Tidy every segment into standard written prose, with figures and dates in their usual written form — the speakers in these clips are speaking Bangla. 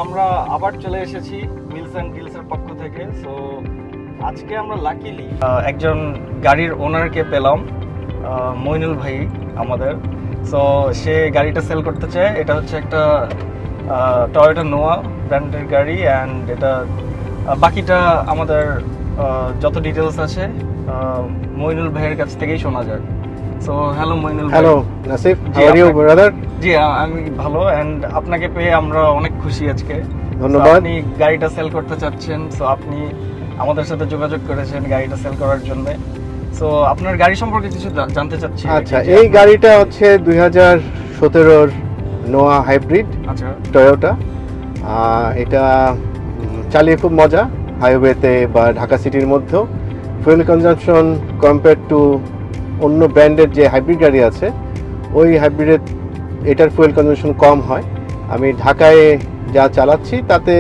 আমরা আবার চলে এসেছি মিলস অ্যান্ড ডিলসের পক্ষ থেকে। সো আজকে আমরা লাকিলি একজন গাড়ির ওনারকে পেলাম, মইনুল ভাই আমাদের। সো সে গাড়িটা সেল করতে চায়। এটা হচ্ছে একটা টয়োটা নোয়া ব্র্যান্ডের গাড়ি, অ্যান্ড এটা বাকিটা আমাদের যত ডিটেলস আছে মইনুল ভাইয়ের কাছ থেকেই শোনা যায়। সো হ্যালো মইনুল ভাই। Hello Nasif, how are you brother? জি আমি ভালো, এন্ড আপনাকে পেয়ে আমরা অনেক খুশি আজকে। ধন্যবাদ। আপনি গাড়িটা সেল করতে চাচ্ছেন, সো আপনি আমাদের সাথে যোগাযোগ করেছেন গাড়িটা সেল করার জন্য। সো আপনার গাড়ি সম্পর্কে কিছু জানতে চাচ্ছি। আচ্ছা, এই গাড়িটা হচ্ছে 2017 নোয়া হাইব্রিড, আচ্ছা টয়োটা। এটা চালিয়ে খুব মজা, হাইওয়েতে বা ঢাকা সিটির মধ্যেও। ফুয়েল কনজাম্পশন কম্পেয়ার টু অন্য ব্র্যান্ডের যে হাইব্রিড গাড়ি আছে, ওই হাইব্রিডের এটার ফুয়েল কনজাম্পশন কম হয়। আমি ঢাকায় যা চালাচ্ছি তাতে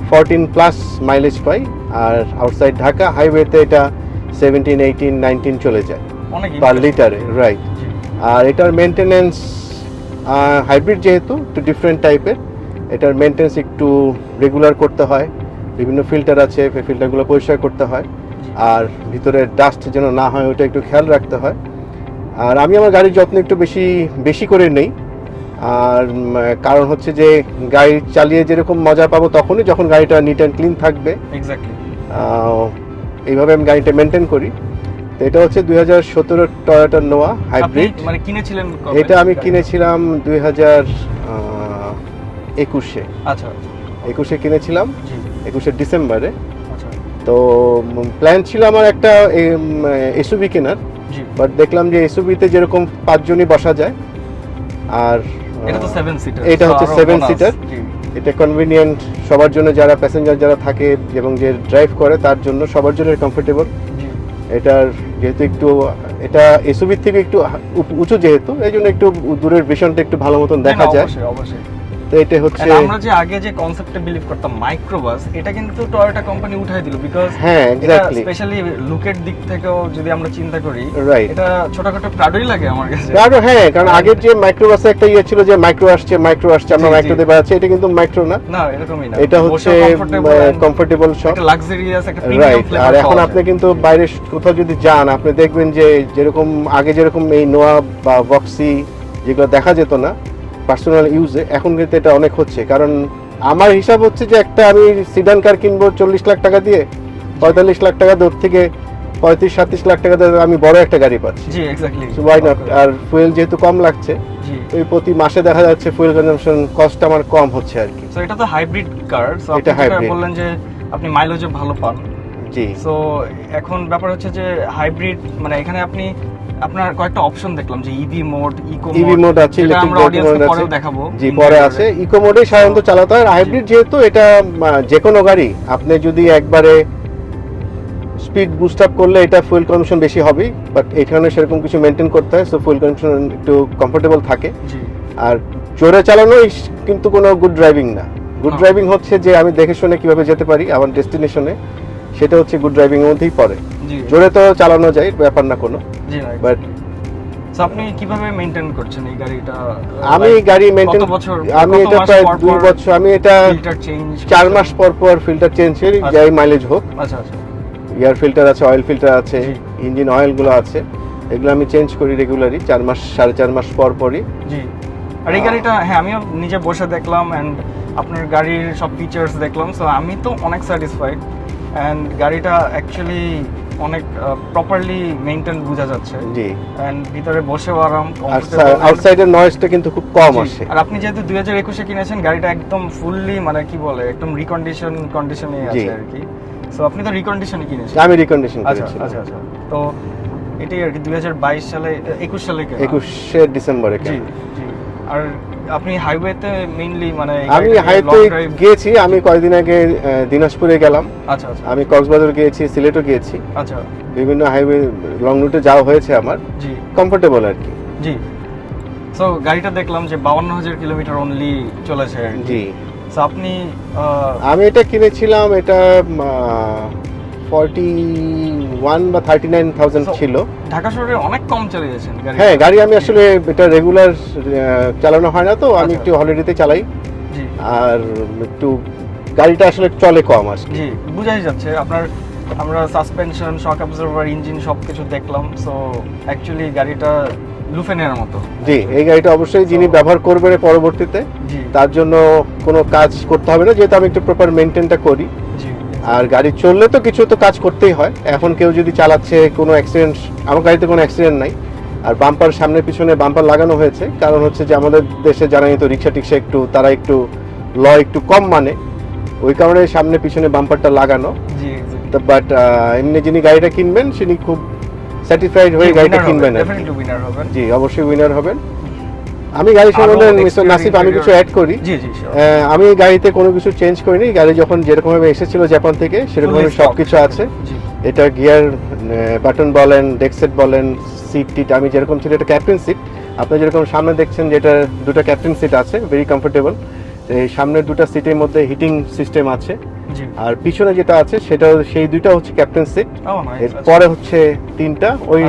14+ মাইলেজ পাই, আর আউটসাইড ঢাকা হাইওয়েতে এটা 17, 18, 19 চলে যায় পার লিটারে, রাইট। আর এটার মেনটেনেন্স, হাইব্রিড যেহেতু একটু ডিফারেন্ট টাইপের, এটার মেনটেন্স একটু রেগুলার করতে হয়। বিভিন্ন ফিল্টার আছে, ফিল্টারগুলো পরিষ্কার করতে হয়, আর ভিতরে ডাস্ট যেন না হয় ওটা একটু খেয়াল রাখতে হয়। আর আমি আমার গাড়ির যত্ন একটু বেশি করে নেই। আর কারণ হচ্ছে যে গাড়ি চালিয়ে যেরকম মজা পাবো তখনই যখন গাড়িটা নিট অ্যান্ড ক্লিন থাকবে। এক্স্যাক্টলি এইভাবে আমি গাড়িটা মেনটেন করি। তো এটা হচ্ছে 2017 টয়োটা নোয়া হাইব্রিড। মানে কিনেছিলেন কবে? এটা আমি কিনেছিলাম 2021-এ। আচ্ছা 21-এ কিনেছিলাম, 21-এর ডিসেম্বরে। আচ্ছা তো প্ল্যান ছিল আমার একটা এসইউভি কেনার, বাট দেখলাম যে এসইউভিতে যেরকম 5 জনই বসা যায়, আর এটা তো 7 সিটার। এটা হচ্ছে 7 সিটার। এটা কনভিনিয়েন্ট সবার জন্য, যারা প্যাসেঞ্জার যারা থাকে এবং যে ড্রাইভ করে তার জন্য, সবার জন্য কমফোর্টেবল। এটার যেহেতু একটু এটা এসইউভি থেকে একটু উঁচু, যেহেতু এই জন্য একটু দূরের ভিশনটা একটু ভালো মতন দেখা যায়। অবশ্যই। তো এটা হচ্ছে আমরা যে আগে যে কনসেপ্টে বিলিভ করতাম মাইক্রোবাস, এটা কিন্তু টয়োটা কোম্পানি উঠাই দিল, বিকজ হ্যাঁ এক্স্যাক্টলি, স্পেশালি লুকের দিক থেকেও যদি আমরা চিন্তা করি, রাইট, এটা ছোটখাটো প্রাডোই লাগে আমার কাছে। প্রাডো, হ্যাঁ, কারণ আগের যে মাইক্রোবাসে একটা ইয়ে ছিল যে মাইক্রো আসছে আমরা মাইক্রোতে বেড়াচ্ছি, এটা কিন্তু মাইক্রো না, না এরকমই না। এটা হচ্ছে কমফোর্টেবল সব, একটা লাক্সারিয়াস, একটা প্রিমিয়াম ফ্লেভার। আর এখন আপনি কিন্তু বাইরে কোথাও যদি যান, আপনি দেখবেন যে যেরকম আগে যেরকম এই নোয়া বা বক্সি যেগুলো দেখা যেত না পার্সোনাল ইউজে, এখন কিন্তু এটা অনেক হচ্ছে। কারণ আমার হিসাব হচ্ছে যে একটা আমি সিডান কার কিনবো 40 লাখ টাকা দিয়ে, 45 লাখ টাকা দূর থেকে 35-37 লাখ টাকা দিয়ে আমি বড় একটা গাড়ি পাচ্ছি। জি এক্স্যাক্টলি, ওয়াই নট। আর ফুয়েল যেহেতু কম লাগছে, ওই প্রতি মাসে দেখা যাচ্ছে ফুয়েল কনজাম্পশন কস্ট আমার কম হচ্ছে আর কি। সো এটা তো হাইব্রিড কার, সো এটা হাইব্রিড, বললেন যে আপনি মাইলেজও ভালো পান। জি। সো এখন ব্যাপার হচ্ছে যে হাইব্রিড মানে এখানে আপনার কয়েকটা অপশন দেখলাম যে ইভি মোড, ইভি মোড আছে, ইলেকট্রিক মোড আছে, পরেও দেখাবো। জি পরে আছে। ইকো মোডে সাধারণত চালাতে হয়। হাইব্রিড যেহেতু এটা যে কোনো গাড়ি, আপনি যদি একবারে স্পিড বুস্ট আপ করলে এটা ফুয়েল কনজাম্পশন বেশি হবে, বাট এখানে সেরকম কিছু মেনটেন করতে হয়, সো ফুয়েল কনজাম্পশন একটু কমফোর্টেবল থাকে। আর জোরে চালানো কিন্তু কোনো গুড ড্রাইভিং না। গুড ড্রাইভিং হচ্ছে যে আমি দেখে শুনে কিভাবে যেতে পারি আমার ডেস্টিনেশনে, সেটা হচ্ছে গুড ড্রাইভিং এর মধ্যেই পড়ে। জোরে তো চালানো যায়, ব্যাপার না কোনো। বাট আপনি কিভাবে মেইনটেইন করছেন এই গাড়িটা? আমি গাড়ি মেইনটেইন, আমি এটা প্রায় 2 বছর, আমি এটা ফিল্টার চেঞ্জ 4 মাস পর ফিল্টার চেঞ্জ করি, যাই মাইলেজ হোক। আচ্ছা আচ্ছা, এয়ার ফিল্টার আছে, অয়েল ফিল্টার আছে, ইঞ্জিন অয়েলগুলো আছে, এগুলো আমি চেঞ্জ করি রেগুলারলি 4 মাস 4.5 মাস পরই। জি। আর এই গাড়িটা হ্যাঁ আমিও নিজে বসে দেখলাম, এন্ড আপনার গাড়ির সব ফিচার্স দেখলাম, সো আমি তো অনেক স্যাটিসফাইড। এন্ড গাড়িটা অ্যাকচুয়ালি অনেক প্রপারলি মেইনটেইন বোঝা যাচ্ছে। জি। এন্ড ভিতরে বসেও আরাম, আউটসাইডের নয়েজটা কিন্তু খুব কম আসে। আর আপনি যেহেতু 2021-এ কিনেছেন, গাড়িটা একদম ফুললি মানে কি বলে একদম কন্ডিশনে আছে আর কি। সো আপনি তো রিকন্ডিশনে কিনেছেন? আমি রিকন্ডিশন করেছি। আচ্ছা আচ্ছা, তো এটাই আর কি 2022 সালে 21 সালে কেনা, 21 ডিসেম্বরে কেনা। জি। আর আপনি হাইওয়েতে মেইনলি মানে আমি হাইওয়েতে গিয়েছি, আমি কয়েকদিন আগে দিনাজপুরে গেলাম। আচ্ছা আচ্ছা, আমি কক্সবাজার গিয়েছি, সিলেটও গিয়েছি। আচ্ছা, বিভিন্ন হাইওয়ে লং রুটে যাওয়া হয়েছে আমার। জি, কমফোর্টেবল আর কি। জি। সো গাড়িটা দেখলাম যে 52,000 কিলোমিটার অনলি চলেছে। জি। সো আপনি আমি এটা কিনেছিলাম, এটা 41 বা 39,000 ছিল। ঢাকা শহরে অনেক কম চালিয়েছেন গাড়ি? হ্যাঁ, গাড়ি আমি আসলে এটা রেগুলার চালানো হয় না, তো আমি একটু হলিডেতে চালাই, জি আর একটু গাড়িটা আসলে চলে কম আসলে। জি বুঝাই যাচ্ছে আপনার, আমরা সাসপেনশন, শক অ্যাবজর্ভার, ইঞ্জিন সবকিছু দেখলাম। সো অ্যাকচুয়ালি গাড়িটা লুফেনের মতো। জি, এই গাড়িটা অবশ্যই যিনি ব্যবহার করবেন পরবর্তীতে জি তার জন্য কোনো কাজ করতে হবে না, যেহেতু আমি একটু প্রপার মেনটেনটা করি। জি আর গাড়ি চললে তো কিছু তো কাজ করতেই হয়। এখন কেউ যদি চালাচ্ছে, কোনো অ্যাক্সিডেন্ট, আমার গাড়িতে কোনো অ্যাক্সিডেন্ট নাই। আর বাম্পার সামনে পিছনে বাম্পার লাগানো হয়েছে, কারণ হচ্ছে যে আমাদের দেশে জানাই তো রিক্সা টিক্সা একটু তারা একটু ল একটু কম মানে, ওই কারণে সামনে পিছনে বাম্পারটা লাগানো। জি বাট এমনি যিনি গাড়িটা কিনবেন তিনি খুব স্যাটিসফাইড হয়ে গাড়িটা কিনবেন আর কি। ডেফিনেটলি উইনার হবেন। জি অবশ্যই উইনার হবেন। আমি গাড়ি সম্বন্ধে মিস্টার নাসিফ আমি কিছু অ্যাড করি। জি জি sure. আমি গাড়িতে কোনো কিছু চেঞ্জ করিনি। গাড়ি যখন যেরকম ভাবে এসেছিল জাপান থেকে সেরকমভাবে Fully সবকিছু stock. আছে। জি এটা গিয়ার বাটন বলেন, ডেকসেট বলেন, সিট টিট আমি যেরকম ছিল এটা ক্যাপ্টেন সিট। আপনি যেরকম সামনে দেখছেন যেটা দুটো ক্যাপ্টেন সিট আছে, ভেরি কমফোর্টেবল। এই সামনের দুটো সিটের মধ্যে হিটিং সিস্টেম আছে। জি আর পিছনে যেটা আছে সেটা সেই দুইটা হচ্ছে ক্যাপ্টেন সিট। ও নাইস। এরপরে হচ্ছে তিনটা, ওই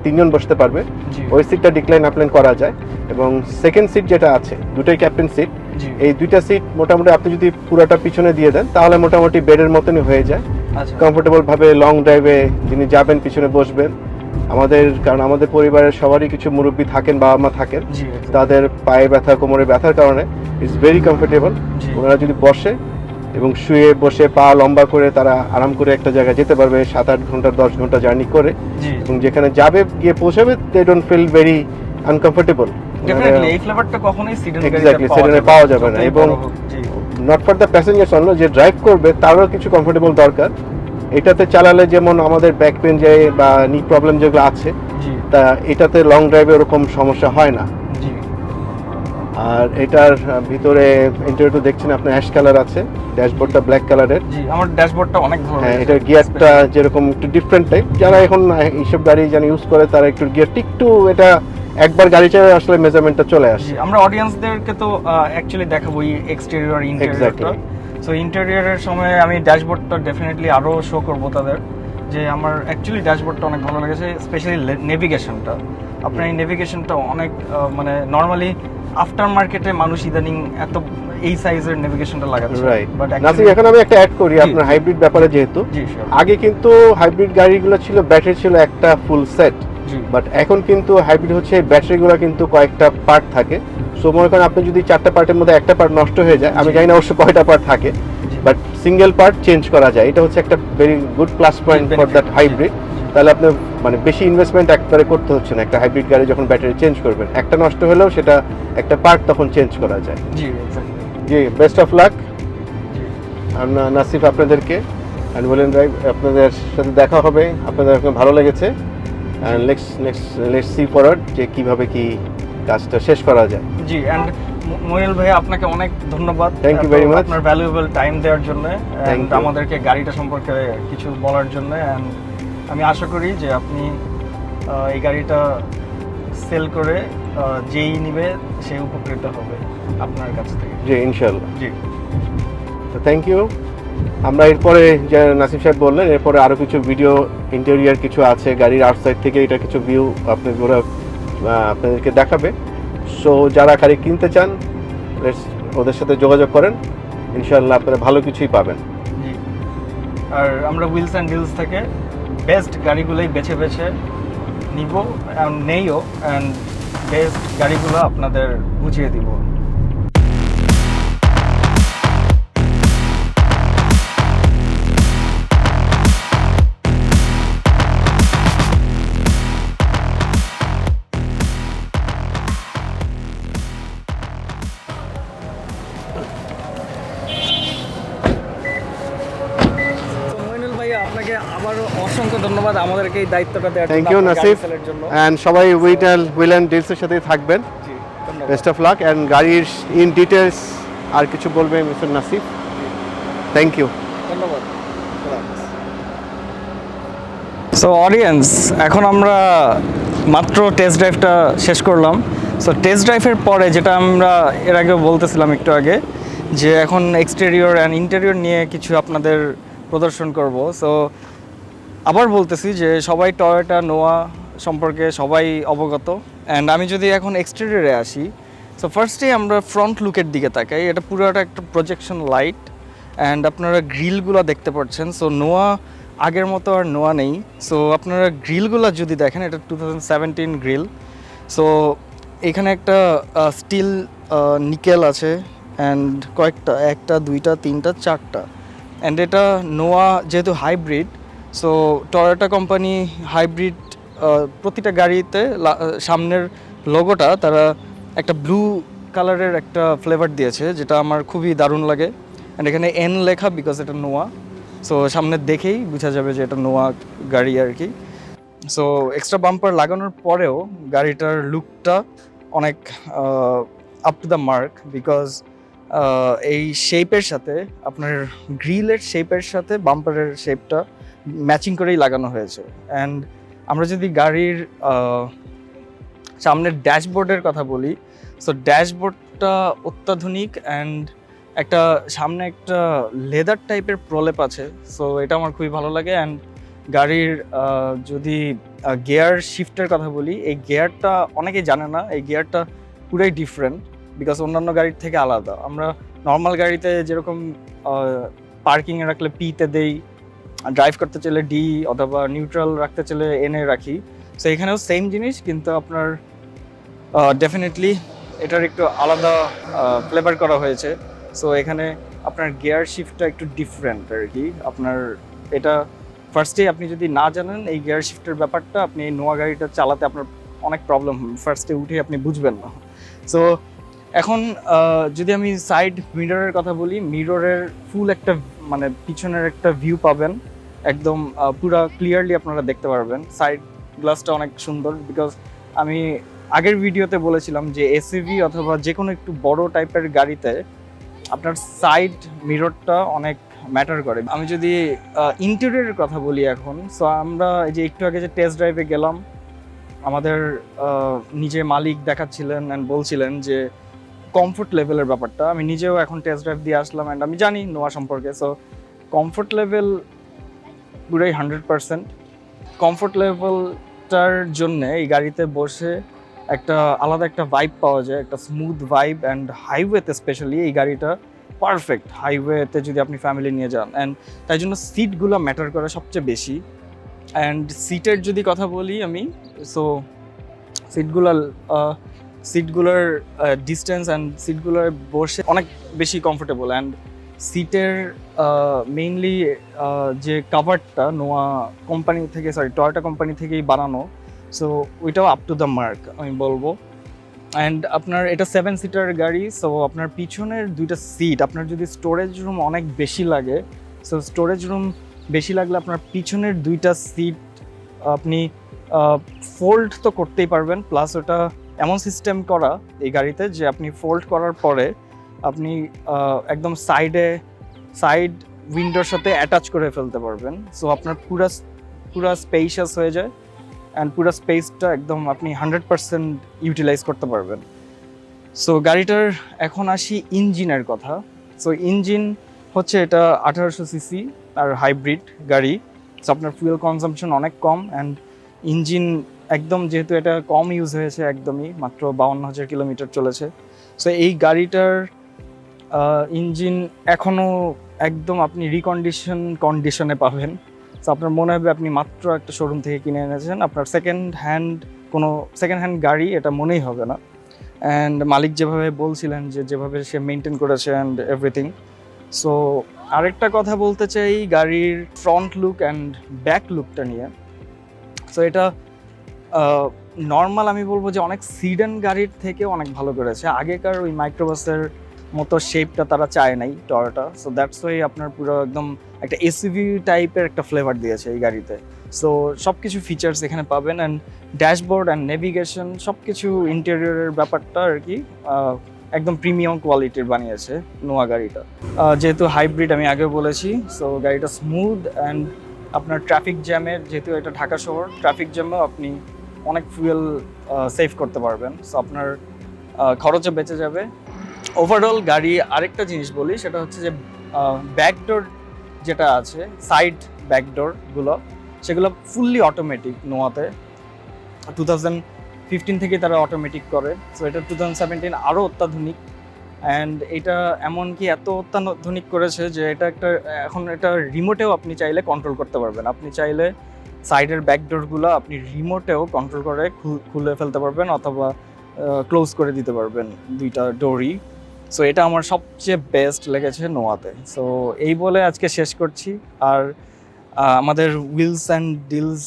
তিনজন বসতে পারবে। জি ওই সিটটা ডিক্লাইন আপলাইন করা যায়। এবং সেকেন্ড সিট যেটা আছে দুটোই ক্যাপ্টেন সিট। জি এই দুইটা সিট মোটামুটি আপনি যদি পুরোটা পিছনে দিয়ে দেন তাহলে মোটামুটি বেডের মতনই হয়ে যায়। আচ্ছা কমফোর্টেবল ভাবে লং ড্রাইভে যিনি যাবেন পিছনে বসবেন। কারণ আমাদের পরিবারের সবারই কিছু মুরব্বী থাকেন, বাবা মা থাকেন, জি তাদের পায়ে ব্যথা, কোমরে ব্যথার কারণে ইটস ভেরি কমফোর্টেবল। জি ওনারা যদি বসে এবং শুয়ে বসে পা লম্বা করে তারা আরাম করে একটা জায়গায় যেতে পারবে 7-8 ঘন্টা 10 ঘন্টা জার্নি করে, জি এবং যেখানে যাবে গিয়ে পৌঁছাবে they don't feel very uncomfortable. Definitely এই ফ্লেভারটা কখনোই সিডান Exactly, sedan-এ পাওয়া যাবে না। এবং জি not for the passengers only, যে ড্রাইভ করবে তারও কিছু কমফোর্টেবল দরকার। এটাতে চালালে যেমন আমাদের ব্যাক পেন যায় বা নি প্রবলেম যেগুলো আছে, জি তা এটাতে লং ড্রাইভে ওরকম সমস্যা হয় না। জি আর এটার ভিতরে ইন্টেরিয়রটা দেখছেন আপনার অ্যাশ কালার আছে, ড্যাশবোর্ডটা ব্ল্যাক কালারের। জি আমার ড্যাশবোর্ডটা অনেক ভালো হ্যাঁ, লেগেছে। এটার গিয়ারটা যেরকম একটু ডিফারেন্ট টাইপ, যারা এখন এইসব গাড়ি যারা ইউজ করে তারা একটু গিয়ারটা একটু, এটা একবার গাড়ি চালালে আসলে মেজারমেন্টটা চলে আসে। জি আমরা অডিয়েন্সদেরকে তো অ্যাকচুয়ালি দেখাবো এক্সটেরিয়র ইন্টেরিয়রটা। সো ইন্টেরিয়রের সময় আমি ড্যাশবোর্ডটা ডেফিনেটলি আরো শো করব তাদের, যে আমার অ্যাকচুয়ালি ড্যাশবোর্ডটা অনেক ভালো লেগেছে, স্পেশালি নেভিগেশনটা। আপনার এই নেভিগেশনটা অনেক মানে নরমালি আফটার মার্কেটে মানুষ ইদানিং এত এই সাইজের নেভিগেশনটা লাগাচ্ছে, রাইট। বাট নাসির, এখন আমি একটা অ্যাড করি আপনার হাইব্রিড ব্যাপারে, যেহেতু জি sure. আগে কিন্তু হাইব্রিড গাড়িগুলো ছিল ব্যাটারি ছিল একটা ফুল সেট, জি বাট এখন কিন্তু হাইব্রিড হচ্ছে ব্যাটারিগুলো কিন্তু কয়েকটা পার্ট থাকে। সো মনে করেন আপনি যদি 4টা পার্টের মধ্যে একটা পার্ট নষ্ট হয়ে যায়, আমি জানি না অবশ্য কয়টা পার্ট থাকে, বাট সিঙ্গেল পার্ট চেঞ্জ করা যায়। এটা হচ্ছে একটা very good plus point for that hybrid. তাহলে আপনি মানে বেশি ইনভেস্টমেন্ট একবারে করতে হচ্ছে না। একটা হাইব্রিড গাড়ি যখন ব্যাটারি চেঞ্জ করবেন, একটা নষ্ট হলেও সেটা একটা পার্ট তখন চেঞ্জ করা যায়। জি এক্স্যাক্টলি। জি, বেস্ট অফ লাক জি নাসিফ আপনাদেরকে। অ্যান্ড ওয়েল ড্রাইভ, আপনাদের সাথে দেখা হবে, আপনাদের ভালো লেগেছে। অ্যান্ড লেটস সি ফরওয়ার্ড যে কিভাবে কি কাজটা শেষ করা যায়। জি অ্যান্ড মনিল ভাই আপনাকে অনেক ধন্যবাদ। Thank you very much. আপনার ভ্যালুয়েবল টাইম দেওয়ার জন্য Thank and you. আমাদেরকে গাড়িটা সম্পর্কে কিছু বলার জন্য। অ্যান্ড আমি আশা করি যে আপনি এই গাড়িটা সেল করে যেই নিবে সে উপকৃত হবে আপনার কাছ থেকে। জি, ইনশাল্লাহ। জি তো থ্যাংক ইউ। আমরা এরপরে যে নাসিফ সাহেব বললেন, এরপরে আরও কিছু ভিডিও ইন্টেরিয়ার কিছু আছে, গাড়ির আউটসাইড থেকে এটা কিছু ভিউ আপনাদেরকে দেখাবে। সো যারা গাড়ি কিনতে চান ওদের সাথে যোগাযোগ করেন, ইনশাল্লাহ আপনারা ভালো কিছুই পাবেন। জি আর আমরা হুইলস অ্যান্ড ডিলস থেকে বেস্ট গাড়িগুলোই বেছে বেছে নিব অ্যান্ড নেইও, অ্যান্ড বেস্ট গাড়িগুলো আপনাদের বুঝিয়ে দিব। আপনাকে আবারও অসংখ্য ধন্যবাদ আমাদেরকে এই দায়িত্বটা দেওয়ার জন্য। Thank you Nasif. অ্যান্ড সবাই হুইল অ্যান্ড ডিলসের সাথেই থাকবেন। জি ধন্যবাদ। Best of luck. অ্যান্ড গাড়ির ইন ডিটেলস আর কিছু বলবেন মিস্টার নাসিফ? থ্যাংক ইউ, ধন্যবাদ। সো অডিয়েন্স, এখন আমরা মাত্র টেস্ট ড্রাইভটা শেষ করলাম। সো টেস্ট ড্রাইভের পরে যেটা আমরা এর আগেও বলতেছিলাম একটু আগে, যে এখন এক্সটেরিয়র অ্যান্ড ইন্টেরিয়র নিয়ে কিছু আপনাদের প্রদর্শন করব। সো আবার বলতেছি যে সবাই টয়োটা নোয়া সম্পর্কে সবাই অবগত। অ্যান্ড আমি যদি এখন এক্সটেরিয়রে আসি, সো ফার্স্টেই আমরা ফ্রন্ট লুকের দিকে তাকাই। এটা পুরোটা একটা প্রজেকশন লাইট অ্যান্ড আপনারা গ্রিলগুলো দেখতে পাচ্ছেন। সো নোয়া আগের মতো আর নোয়া নেই। সো আপনারা গ্রিলগুলো যদি দেখেন, এটা 2017 গ্রিল। সো এখানে একটা স্টিল নিকেল আছে অ্যান্ড কয়েকটা, একটা দুইটা তিনটা চারটা। অ্যান্ড এটা নোয়া যেহেতু hybrid, so Toyota company hybrid প্রতিটা গাড়িতে সামনের লোগোটা তারা একটা ব্লু কালারের একটা ফ্লেভার দিয়েছে, যেটা আমার খুবই দারুণ লাগে। অ্যান্ড এখানে এন লেখা, বিকজ এটা নোয়া। সো সামনে দেখেই বোঝা যাবে যে এটা নোয়া গাড়ি আর কি। সো এক্সট্রা বাম্পার লাগানোর পরেও গাড়িটার লুকটা অনেক up to the mark, because এই শেপের সাথে আপনার গ্রিলের শেপের সাথে বাম্পারের শেপটা ম্যাচিং করেই লাগানো হয়েছে। অ্যান্ড আমরা যদি গাড়ির সামনের ড্যাশবোর্ডের কথা বলি, সো ড্যাশবোর্ডটা অত্যাধুনিক অ্যান্ড একটা সামনে একটা লেদার টাইপের প্রলেপ আছে। সো এটা আমার খুবই ভালো লাগে। অ্যান্ড গাড়ির যদি গিয়ার শিফটের কথা বলি, এই গিয়ারটা অনেকেই জানে না, এই গিয়ারটা পুরাই ডিফারেন্ট, বিকজ অন্যান্য গাড়ির থেকে আলাদা। আমরা নর্মাল গাড়িতে যেরকম পার্কিংয়ে রাখলে পিতে দেই, ড্রাইভ করতে চাইলে ডি, অথবা নিউট্রাল রাখতে চাইলে এনে রাখি। সো এখানেও সেম জিনিস, কিন্তু আপনার ডেফিনেটলি এটার একটু আলাদা ফ্লেভার করা হয়েছে। সো এখানে আপনার গিয়ার শিফটটা একটু ডিফারেন্ট আর কি। আপনার এটা ফার্স্টে আপনি যদি না জানেন এই গিয়ার শিফটের ব্যাপারটা, আপনি এই নোয়া গাড়িটা চালাতে আপনার অনেক প্রবলেম হবে, ফার্স্টে উঠে আপনি বুঝবেন না। সো এখন যদি আমি সাইড মিররের কথা বলি, মিররের ফুল একটা মানে পিছনের একটা ভিউ পাবেন, একদম পুরা ক্লিয়ারলি আপনারা দেখতে পারবেন। সাইড গ্লাসটা অনেক সুন্দর, বিকজ আমি আগের ভিডিওতে বলেছিলাম যে এসইভি অথবা যে কোনো একটু বড় টাইপের গাড়িতে আপনার সাইড মিররটা অনেক ম্যাটার করে। আমি যদি ইন্টেরিয়রের কথা বলি এখন, সো আমরা এই যে একটু আগে যে টেস্ট ড্রাইভে গেলাম, আমাদের নিজে মালিক দেখাচ্ছিলেন অ্যান্ড বলছিলেন যে কমফোর্ট লেভেলের ব্যাপারটা। আমি নিজেও এখন টেস্ট ড্রাইভ দিয়ে আসলাম অ্যান্ড আমি জানি নোয়া সম্পর্কে। সো কমফোর্ট লেভেল পুরাই 100%। কমফোর্ট লেভেলটার জন্য এই গাড়িতে বসে একটা আলাদা একটা ভাইব পাওয়া যায়, একটা স্মুথ ভাইব। অ্যান্ড হাইওয়েতে স্পেশালি এই গাড়িটা পারফেক্ট, হাইওয়েতে যদি আপনি ফ্যামিলি নিয়ে যান। অ্যান্ড তাই জন্য সিটগুলো ম্যাটার করে সবচেয়ে বেশি। অ্যান্ড সিটের যদি কথা বলি আমি, সো সিটগুলোর ডিস্টেন্স অ্যান্ড সিটগুলোর বসে অনেক বেশি কমফোর্টেবল। অ্যান্ড সিটের মেইনলি যে কাভারটা নোয়া কোম্পানি থেকে, টয়োটা কোম্পানি থেকেই বানানো। সো ওইটাও আপ টু দ্য মার্ক আমি বলবো। অ্যান্ড আপনার এটা 7 সিটার গাড়ি। সো আপনার পিছনের দুইটা সিট, আপনার যদি স্টোরেজ রুম অনেক বেশি লাগে, সো স্টোরেজ রুম বেশি লাগলে আপনার পিছনের দুইটা সিট আপনি ফোল্ড তো করতেই পারবেন, প্লাস ওটা এমন সিস্টেম করা এই গাড়িতে যে আপনি ফোল্ড করার পরে আপনি একদম সাইড উইন্ডোর সাথে অ্যাটাচ করে ফেলতে পারবেন। সো আপনার পুরা স্পেশাস হয়ে যায় অ্যান্ড পুরো স্পেসটা একদম আপনি 100% ইউটিলাইজ করতে পারবেন। সো গাড়িটার এখন আসি ইঞ্জিনের কথা। সো ইঞ্জিন হচ্ছে এটা 1800 সিসি আর হাইব্রিড গাড়ি। সো আপনার ফুয়েল কনজাম্পশন অনেক কম। অ্যান্ড ইঞ্জিন একদম, যেহেতু এটা কম ইউজ হয়েছে, একদমই মাত্র 52,000 কিলোমিটার চলেছে। সো এই গাড়িটার ইঞ্জিন এখনও একদম আপনি কন্ডিশনে পাবেন। সো আপনার মনে হবে আপনি মাত্র একটা শোরুম থেকে কিনে এনেছেন, আপনার সেকেন্ড হ্যান্ড গাড়ি এটা মনেই হবে না। অ্যান্ড মালিক যেভাবে বলছিলেন যেভাবে সে মেনটেন করেছে অ্যান্ড এভরিথিং। সো আরেকটা কথা বলতে চাই গাড়ির ফ্রন্ট লুক অ্যান্ড ব্যাক লুকটা নিয়ে। সো এটা নর্মাল আমি বলবো যে অনেক সিডান গাড়ির থেকে অনেক ভালো করেছে। আগেকার ওই মাইক্রোবাসের মতো শেপটা তারা চায় নাই টয়োটা। সো দ্যাটস ওয়াই আপনার পুরো একদম একটা এসইভি টাইপের একটা ফ্লেভার দিয়েছে এই গাড়িতে। সো সব কিছু ফিচার্স এখানে পাবেন। অ্যান্ড ড্যাশবোর্ড অ্যান্ড নেভিগেশন সব কিছু ইন্টেরিয়রের ব্যাপারটা আর কি একদম প্রিমিয়াম কোয়ালিটির বানিয়েছে নোয়া গাড়িটা। যেহেতু হাইব্রিড আমি আগেও বলেছি, সো গাড়িটা স্মুথ। অ্যান্ড আপনার ট্রাফিক জ্যামের, যেহেতু এটা ঢাকা শহর, ট্রাফিক জ্যামেও আপনি অনেক ফুয়েল সেভ করতে পারবেন। সো আপনার খরচও বেঁচে যাবে। ওভারঅল গাড়ি আরেকটা জিনিস বলি, সেটা হচ্ছে যে ব্যাকডোর যেটা আছে, সাইড ব্যাকডোরগুলো, সেগুলো ফুললি অটোমেটিক নোয়াতে। 15 থেকে তারা অটোমেটিক করে। সো এটা 2017 আরও অত্যাধুনিক, অ্যান্ড এটা এমনকি এত অত্যাধুনিক করেছে যে এখন এটা রিমোটেও আপনি চাইলে কন্ট্রোল করতে পারবেন। আপনি চাইলে সাইডের ব্যাকডোরগুলো আপনি রিমোটেও কন্ট্রোল করে খুলে ফেলতে পারবেন অথবা ক্লোজ করে দিতে পারবেন দুইটা ডোরই। সো এটা আমার সবচেয়ে বেস্ট লেগেছে নোয়াতে। সো এই বলে আজকে শেষ করছি। আর আমাদের উইলস অ্যান্ড ডিলস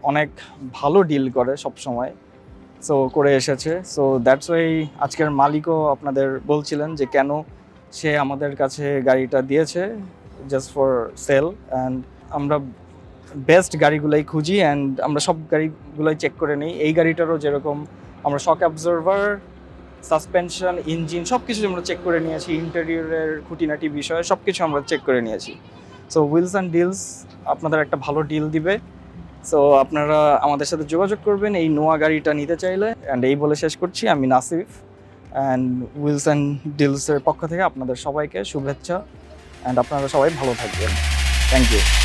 অনেক ভালো ডিল করে সব সময়, সো করে এসেছে। সো দ্যাটস ওয়াই আজকের মালিকও আপনাদের বলছিলেন যে কেন সে আমাদের কাছে গাড়িটা দিয়েছে, জাস্ট ফর সেল। অ্যান্ড আমরা বেস্ট গাড়িগুলোই খুঁজি, অ্যান্ড আমরা সব গাড়িগুলোই চেক করে নিই। এই গাড়িটারও যেরকম আমরা শক অ্যাবজর্ভার, সাসপেনশন, ইঞ্জিন সব কিছু আমরা চেক করে নিয়েছি, ইন্টেরিয়রের খুঁটিনাটি বিষয় সব কিছু আমরা চেক করে নিয়েছি। সো উইলস অ্যান্ড ডিলস আপনাদের একটা ভালো ডিল দিবে। সো আপনারা আমাদের সাথে যোগাযোগ করবেন এই নোয়া গাড়িটা নিতে চাইলে। অ্যান্ড এই বলে শেষ করছি, আমি নাসিফ, অ্যান্ড উইলস অ্যান্ড ডিলসের পক্ষ থেকে আপনাদের সবাইকে শুভেচ্ছা, অ্যান্ড আপনারা সবাই ভালো থাকবেন। Thank you.